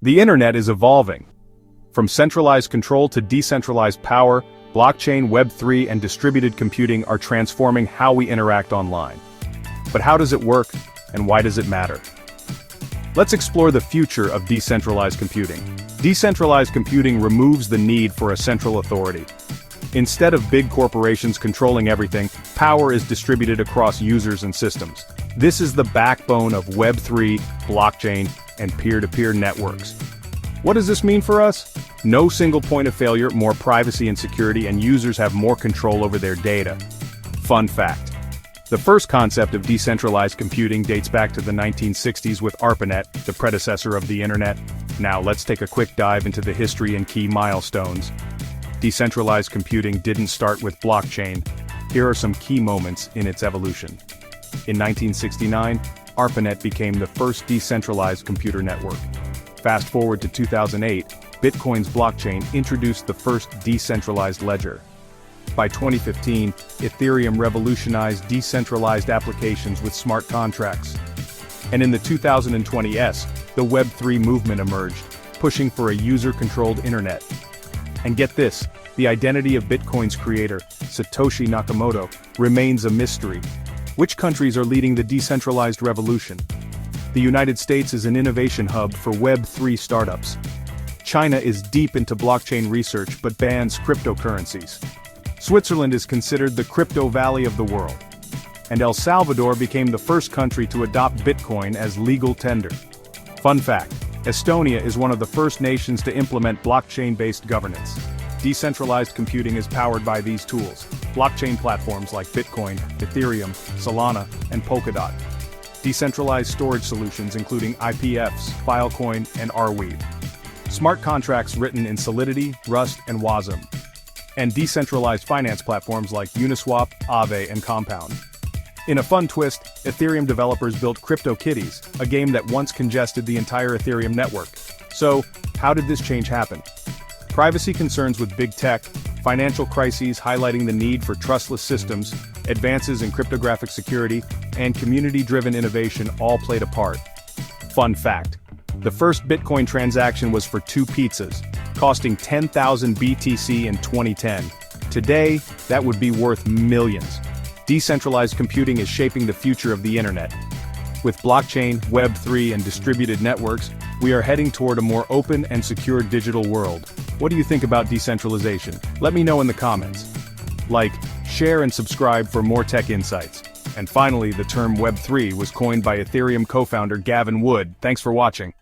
The internet is evolving. From centralized control to decentralized power, blockchain, Web3, and distributed computing are transforming how we interact online. But how does it work, and why does it matter? Let's explore the future of decentralized computing. Decentralized computing removes the need for a central authority. Instead of big corporations controlling everything, power is distributed across users and systems. This is the backbone of Web3, blockchain, and peer-to-peer networks. What does this mean for us? No single point of failure, more privacy and security, and users have more control over their data. Fun fact: the first concept of decentralized computing dates back to the 1960s with ARPANET, the predecessor of the internet. Now let's take a quick dive into the history and key milestones. Decentralized computing didn't start with blockchain. Here are some key moments in its evolution. In 1969, ARPANET became the first decentralized computer network. Fast forward to 2008, Bitcoin's blockchain introduced the first decentralized ledger. By 2015, Ethereum revolutionized decentralized applications with smart contracts. And in the 2020s, the Web3 movement emerged, pushing for a user-controlled internet. And get this, the identity of Bitcoin's creator, Satoshi Nakamoto, remains a mystery. Which countries are leading the decentralized revolution? The United States is an innovation hub for Web3 startups. China is deep into blockchain research but bans cryptocurrencies. Switzerland is considered the crypto valley of the world. And El Salvador became the first country to adopt Bitcoin as legal tender. Fun fact: Estonia is one of the first nations to implement blockchain-based governance. Decentralized computing is powered by these tools: blockchain platforms like Bitcoin, Ethereum, Solana, and Polkadot. Decentralized storage solutions including IPFs, Filecoin, and Arweave. Smart contracts written in Solidity, Rust, and Wasm. And decentralized finance platforms like Uniswap, Aave, and Compound. In a fun twist, Ethereum developers built CryptoKitties, a game that once congested the entire Ethereum network. So, how did this change happen? Privacy concerns with big tech, financial crises highlighting the need for trustless systems, advances in cryptographic security, and community-driven innovation all played a part. Fun fact: the first Bitcoin transaction was for 2 pizzas, costing 10,000 BTC in 2010. Today, that would be worth millions. Decentralized computing is shaping the future of the internet. With blockchain, Web3, and distributed networks, we are heading toward a more open and secure digital world. What do you think about decentralization? Let me know in the comments. Like, share, and subscribe for more tech insights. And finally, the term Web3 was coined by Ethereum co-founder Gavin Wood. Thanks for watching.